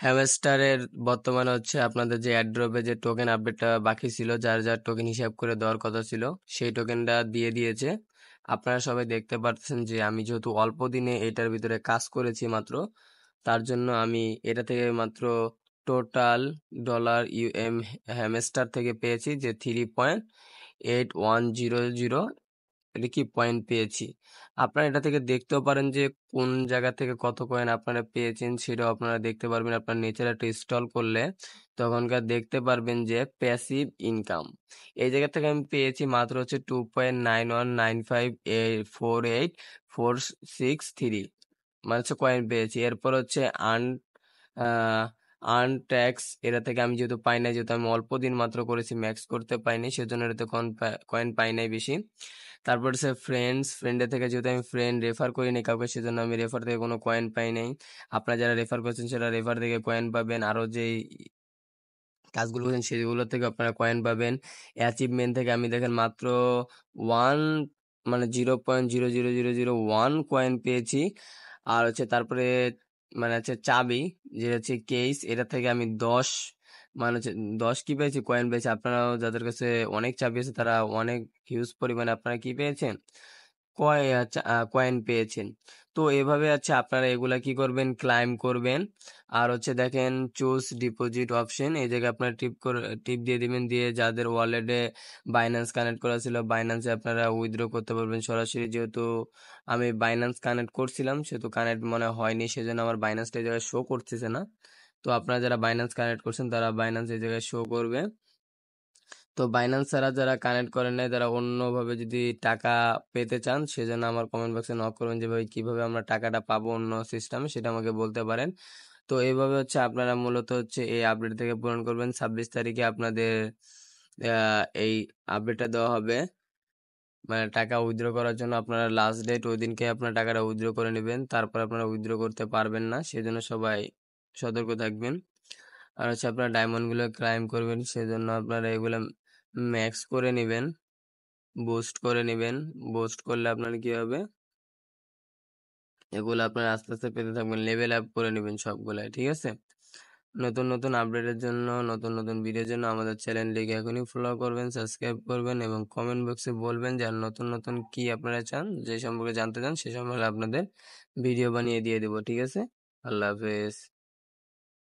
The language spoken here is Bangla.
হ্যামস্টারের বর্তমানে হচ্ছে আপনাদের যে অ্যাড্রপে যে টোকেন আপডেটটা বাকি ছিল, যার যার টোকেন হিসাব করে দেওয়ার কথা ছিল সেই টোকেনটা দিয়ে দিয়েছে। আপনারা সবাই দেখতে পাচ্ছেন যে আমি যেহেতু অল্প দিনে এটার ভিতরে কাজ করেছি মাত্র, তার জন্য আমি এটা থেকে মাত্র টোটাল $ইউএম হ্যামস্টার থেকে পেয়েছি যে 3.8100 এটা কি পয়েন্ট পেয়েছি। আপনারা এটা থেকে দেখতেও পারেন যে কোন জায়গা থেকে কত কয়েন আপনারা পেয়েছেন, সেটাও আপনারা দেখতে পারবেন। আপনার নেচার একটা ইনস্টল করলে তখনকার দেখতে পারবেন যে প্যাসিভ ইনকাম এই জায়গা থেকে আমি পেয়েছি মাত্র হচ্ছে 2.9195848463, মানে হচ্ছে কয়েন পেয়েছি। এরপর হচ্ছে আর্ন ট্যাক্স, এটা থেকে আমি যেহেতু পাই নাই, যেহেতু আমি অল্প দিন মাত্র করেছি, ম্যাক্স করতে পাইনি, সেজন্য এটাতে কয়েন পাই নাই বেশি। তারপর হচ্ছে ফ্রেন্ডের থেকে যেহেতু আমি ফ্রেন্ড রেফার করিনি কাউকে, সেজন্য আমি রেফার থেকে কোনো কয়েন পাই নাই। আপনারা যারা রেফার করছেন সেটা রেফার থেকে কয়েন পাবেন, আরো যেই কাজগুলো করছেন সেগুলো থেকে আপনারা কয়েন পাবেন। অ্যাচিভমেন্ট থেকে আমি দেখেন মাত্র ওয়ান, মানে 0.00001 কয়েন পেয়েছি। আর হচ্ছে তারপরে মানে হচ্ছে চাবি, যে হচ্ছে কেস, এটা থেকে আমি 10, মানে হচ্ছে 10 কি পেয়েছি, কয়েন পেয়েছি। আপনারাও যাদের কাছে অনেক চাবি আছে তারা অনেক হিউজ পরিমাণে আপনারা কি পেয়েছেন, কয়েন পেয়েছেন। তো এভাবে আছে আপনারা এগুলা কি করবেন, ক্লাইম করবেন। আর হচ্ছে দেখেন চুজ ডিপোজিট অপশন, এই জায়গায় আপনারা টিপ দিয়ে দিবেন, দিয়ে যাদের ওয়ালেটে বাইন্যান্স কানেক্ট করা ছিল বাইন্যান্সে আপনারা উইথড্র করতে পারবেন সরাসরি। যেহেতু আমি বাইন্যান্স কানেক্ট করছিলাম সেহেতু কানেক্ট মনে হয়নি, সেজন্য আমার বাইন্যান্সটা এই জায়গায় শো করতেছে না। তো আপনারা যারা বাইন্যান্স কানেক্ট করছেন তারা বাইন্যান্স এই জায়গায় শো করবে। তো বাইন্যান্স ছাড়া যারা কানেক্ট করেন নাই, তারা অন্যভাবে যদি টাকা পেতে চান সেজন্য আমার কমেন্ট বক্সে নক করবেন যে ভাই কিভাবে আমরা টাকাটা পাবো অন্য সিস্টেমে, সেটা আমাকে বলতে পারেন। তো এইভাবে হচ্ছে আপনারা মূলত হচ্ছে এই আপডেট থেকে পূরণ করবেন। 26 তারিখে আপনাদের এই আপডেটটা দেওয়া হবে, মানে টাকা উইথড্র করার জন্য আপনারা লাস্ট ডেট, ওই দিনকে আপনার টাকাটা উইথড্র করে নেবেন, তারপর আপনারা উইথড্র করতে পারবেন না, সেজন্য সবাই সতর্ক থাকবেন। আর হচ্ছে আপনারা ডায়মন্ড গুলো ক্লাইম করবেন, সেজন্য আপনারা এগুলো ম্যাক্স করে নেবেন, বুস্ট করে নেবেন। বুস্ট করলে আপনার কি হবে, এগুলো আপনারা আস্তে আস্তে পেতে থাকবেন, লেভেল আপ করে নেবেন সবগুলাই, ঠিক আছে। নতুন নতুন আপডেটের জন্য, নতুন নতুন ভিডিওর জন্য আমাদের চ্যানেলটিকে এখনই ফলো করবেন, সাবস্ক্রাইব করবেন এবং কমেন্ট বক্সে বলবেন যে আর নতুন নতুন কি আপনারা চান, যে সম্পর্কে জানতে চান সে সম্পর্কে আপনাদের ভিডিও বানিয়ে দিয়ে দেবো, ঠিক আছে। আল্লাহ হাফেজ।